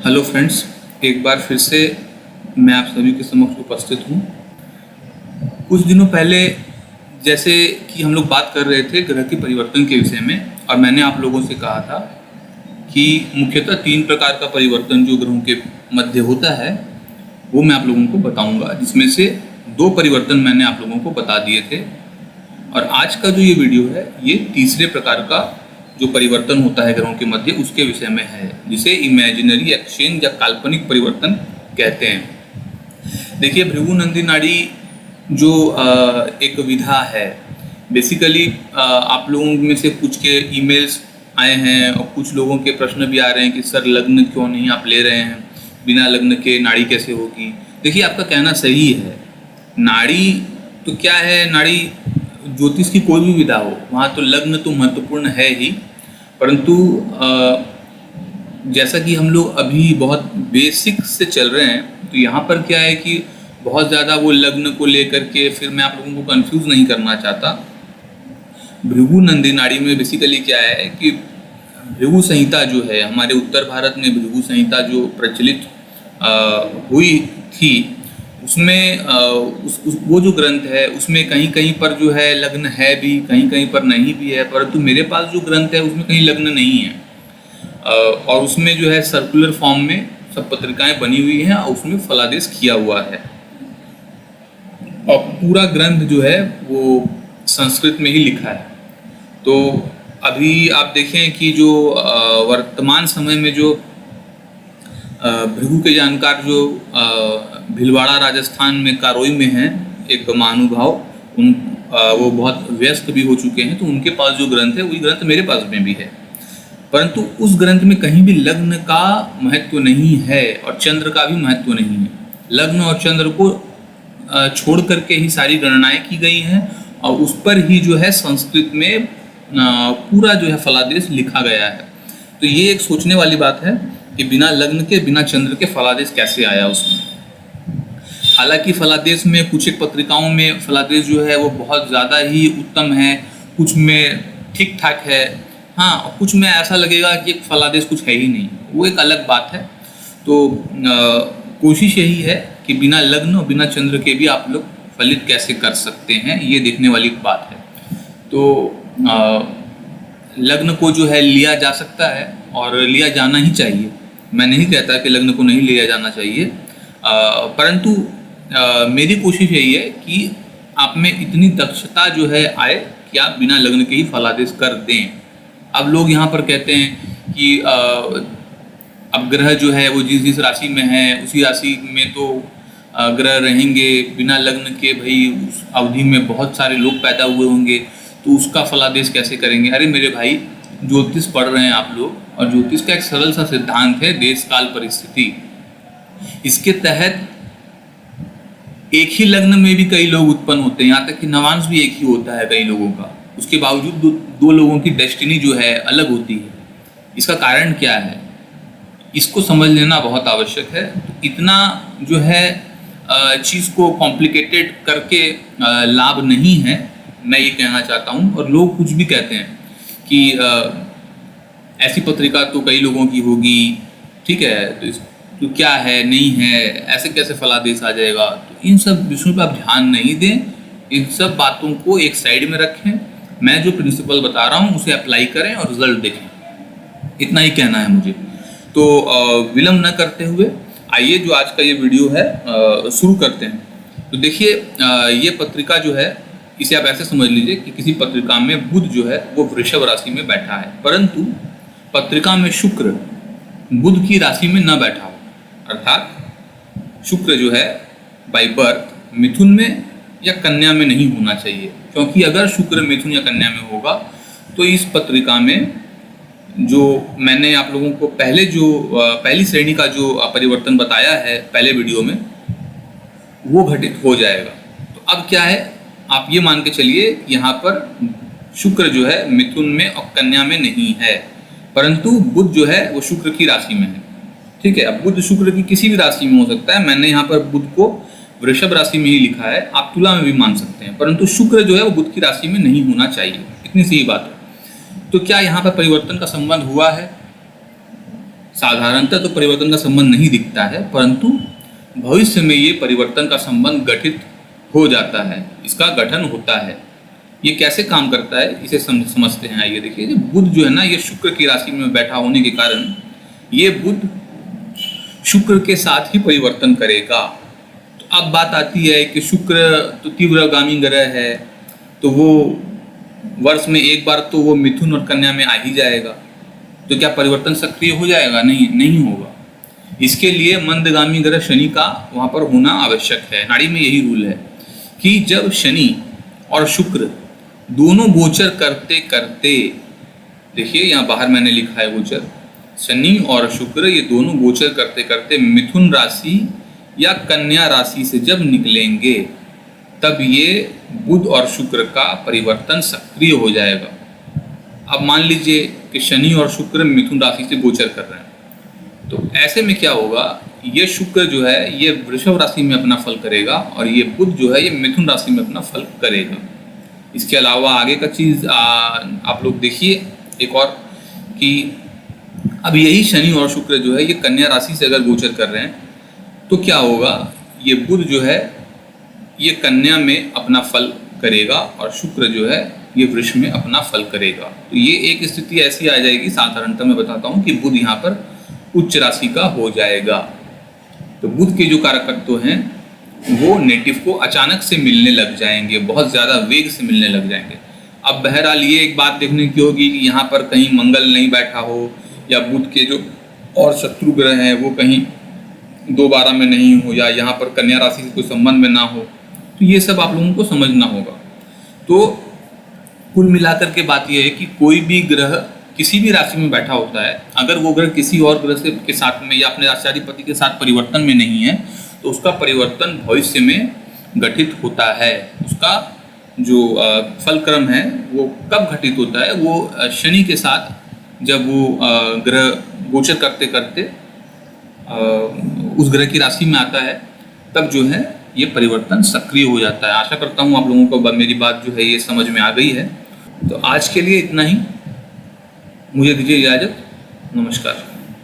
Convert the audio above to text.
Hello friends, एक बार फिर से मैं आप सभी के समक्ष उपस्थित हूँ। कुछ दिनों पहले जैसे कि हम लोग बात कर रहे थे ग्रह के परिवर्तन के विषय में, और मैंने आप लोगों से कहा था कि मुख्यतः 3 प्रकार का परिवर्तन जो ग्रहों के मध्य होता है वो मैं आप लोगों को बताऊंगा, जिसमें से 2 परिवर्तन मैंने आप लोगों को बता दिए थे। और आज का जो ये वीडियो है ये तीसरे प्रकार का जो परिवर्तन होता है ग्रहों के मध्य उसके विषय में है, जिसे इमेजिनरी एक्सचेंज या काल्पनिक परिवर्तन कहते हैं। देखिए, भृगुनंदी नाड़ी जो एक विधा है, बेसिकली आप लोगों में से कुछ के ईमेल्स आए हैं और कुछ लोगों के प्रश्न भी आ रहे हैं कि सर लग्न क्यों नहीं आप ले रहे हैं, बिना लग्न के नाड़ी कैसे होगी। देखिए, आपका कहना सही है। नाड़ी तो क्या है, नाड़ी ज्योतिष की कोई भी विधा हो वहाँ तो लग्न तो महत्वपूर्ण है ही, परंतु जैसा कि हम लोग अभी बहुत बेसिक से चल रहे हैं, तो यहाँ पर क्या है कि बहुत ज़्यादा वो लग्न को लेकर के फिर मैं आप लोगों को कंफ्यूज नहीं करना चाहता। भृगुनंदी नाड़ी में बेसिकली क्या है कि भृगु संहिता जो है, हमारे उत्तर भारत में भृगु संहिता जो प्रचलित हुई थी, उसमें वो जो ग्रंथ है उसमें कहीं कहीं पर जो है लग्न है भी, कहीं कहीं पर नहीं भी है। परंतु मेरे पास जो ग्रंथ है उसमें कहीं लग्न नहीं है, और उसमें जो है सर्कुलर फॉर्म में सब पत्रिकाएं बनी हुई हैं और उसमें फलादेश किया हुआ है, और पूरा ग्रंथ जो है वो संस्कृत में ही लिखा है। तो अभी आप देखें कि जो वर्तमान समय में जो भृगु के जानकार जो भीलवाड़ा राजस्थान में कारोई में हैं एक महानुभाव, वो बहुत व्यस्त भी हो चुके हैं, तो उनके पास जो ग्रंथ है वही ग्रंथ मेरे पास में भी है। परंतु उस ग्रंथ में कहीं भी लग्न का महत्व नहीं है और चंद्र का भी महत्व नहीं है। लग्न और चंद्र को छोड़ करके ही सारी गणनाएं की गई हैं और उस पर ही जो है संस्कृत में पूरा जो है फलादेश लिखा गया है। तो ये एक सोचने वाली बात है कि बिना लग्न के, बिना चंद्र के फलादेश कैसे आया उसमें। हालांकि फलादेश में कुछ एक पत्रिकाओं में फलादेश जो है वो बहुत ज़्यादा ही उत्तम है, कुछ में ठीक ठाक है, हाँ, और कुछ में ऐसा लगेगा कि एक फलादेश कुछ है ही नहीं, वो एक अलग बात है। तो कोशिश यही है कि बिना लग्न और बिना चंद्र के भी आप लोग फलित कैसे कर सकते हैं, ये देखने वाली बात है। तो लग्न को जो है लिया जा सकता है और लिया जाना ही चाहिए। मैं नहीं कहता कि लग्न को नहीं लिया जाना चाहिए, परंतु मेरी कोशिश यही है कि आप में इतनी दक्षता जो है आए कि आप बिना लग्न के ही फलादेश कर दें। अब लोग यहाँ पर कहते हैं कि अब ग्रह जो है वो जिस जिस राशि में है उसी राशि में तो ग्रह रहेंगे, बिना लग्न के भाई उस अवधि में बहुत सारे लोग पैदा हुए होंगे, तो उसका फलादेश कैसे करेंगे। अरे मेरे भाई, ज्योतिष पढ़ रहे हैं आप लोग, और ज्योतिष का एक सरल सा सिद्धांत है देश काल परिस्थिति। इसके तहत एक ही लग्न में भी कई लोग उत्पन्न होते हैं, यहाँ तक कि नवांश भी एक ही होता है कई लोगों का, उसके बावजूद दो लोगों की डेस्टिनी जो है अलग होती है। इसका कारण क्या है, इसको समझ लेना बहुत आवश्यक है। इतना जो है चीज़ को कॉम्प्लिकेटेड करके लाभ नहीं है, मैं ये कहना चाहता हूँ। और लोग कुछ भी कहते हैं कि ऐसी पत्रिका तो कई लोगों की होगी, ठीक है, तो क्या है, नहीं है, ऐसे कैसे फलादेश आ जाएगा। तो इन सब विषयों पर आप ध्यान नहीं दें, इन सब बातों को एक साइड में रखें। मैं जो प्रिंसिपल बता रहा हूँ उसे अप्लाई करें और रिजल्ट देखें, इतना ही कहना है मुझे। तो विलम्ब न करते हुए आइए जो आज का ये वीडियो है शुरू करते हैं। तो देखिए, ये पत्रिका जो है इसे आप ऐसे समझ लीजिए कि किसी पत्रिका में बुध जो है वो वृषभ राशि में बैठा है, परंतु पत्रिका में शुक्र बुध की राशि में न बैठा हो, अर्थात शुक्र जो है बाय बर्थ मिथुन में या कन्या में नहीं होना चाहिए। क्योंकि अगर शुक्र मिथुन या कन्या में होगा तो इस पत्रिका में जो मैंने आप लोगों को पहले जो पहली श्रेणी का जो परिवर्तन बताया है पहले वीडियो में, वो घटित हो जाएगा। तो अब क्या है, आप ये मान के चलिए कि यहाँ पर शुक्र जो है मिथुन में और कन्या में नहीं है, परंतु बुध जो है वो शुक्र की राशि में है, ठीक है। अब बुध शुक्र की किसी भी राशि में हो सकता है, मैंने यहाँ पर बुध को वृषभ राशि में ही लिखा है, आप तुला में भी मान सकते हैं, परंतु शुक्र जो है वो बुध की राशि में नहीं होना चाहिए, इतनी सी बात है। तो क्या यहाँ पर परिवर्तन का संबंध हुआ है? साधारणतः तो परिवर्तन का संबंध नहीं दिखता है, परंतु भविष्य में ये परिवर्तन का संबंध गठित हो जाता है, इसका गठन होता है। ये कैसे काम करता है इसे समझते हैं। आइए देखिए, बुध जो है ना, ये शुक्र की राशि में बैठा होने के कारण ये बुध शुक्र के साथ ही परिवर्तन करेगा। तो अब बात आती है कि शुक्र तो तीव्रगामी ग्रह है, तो वो वर्ष में एक बार तो वो मिथुन और कन्या में आ ही जाएगा, तो क्या परिवर्तन सक्रिय हो जाएगा? नहीं होगा। इसके लिए मंदगामी ग्रह शनि का वहाँ पर होना आवश्यक है। नाड़ी में यही रूल है कि जब शनि और शुक्र दोनों गोचर करते करते, देखिए यहाँ बाहर मैंने लिखा है गोचर, शनि और शुक्र ये दोनों गोचर करते करते मिथुन राशि या कन्या राशि से जब निकलेंगे, तब ये बुध और शुक्र का परिवर्तन सक्रिय हो जाएगा। अब मान लीजिए कि शनि और शुक्र मिथुन राशि से गोचर कर रहे हैं, तो ऐसे में क्या होगा, ये शुक्र जो है ये वृषभ राशि में अपना फल करेगा और ये बुध जो है ये मिथुन राशि में अपना फल करेगा। इसके अलावा आगे का चीज़ आप लोग देखिए एक और, कि अब यही शनि और शुक्र जो है ये कन्या राशि से अगर गोचर कर रहे हैं, तो क्या होगा, ये बुध जो है ये कन्या में अपना फल करेगा और शुक्र जो है ये वृष में अपना फल करेगा। तो ये एक स्थिति ऐसी आ जाएगी, साधारणतः मैं बताता हूँ, कि बुध यहाँ पर उच्च राशि का हो जाएगा। तो बुध के जो कारकत्व हैं वो नेटिव को अचानक से मिलने लग जाएंगे, बहुत ज़्यादा वेग से मिलने लग जाएंगे। अब बहरहाल ये एक बात देखने की होगी कि यहाँ पर कहीं मंगल नहीं बैठा हो, या बुध के जो और शत्रु ग्रह हैं वो कहीं 2-12 में नहीं हो, या यहाँ पर कन्या राशि से कोई संबंध में ना हो। तो ये सब आप लोगों को समझना होगा। तो कुल मिलाकर के बात यह है कि कोई भी ग्रह किसी भी राशि में बैठा होता है, अगर वो ग्रह किसी और ग्रह के साथ में या अपने राष्ट्राधिपति के साथ परिवर्तन में नहीं है, तो उसका परिवर्तन भविष्य में गठित होता है। उसका जो फल क्रम है वो कब घटित होता है, वो शनि के साथ जब वो ग्रह गोचर करते करते उस ग्रह की राशि में आता है, तब जो है ये परिवर्तन सक्रिय हो जाता है। आशा करता हूँ आप लोगों को मेरी बात जो है ये समझ में आ गई है। तो आज के लिए इतना ही, मुझे दीजिए इजाज़त। नमस्कार।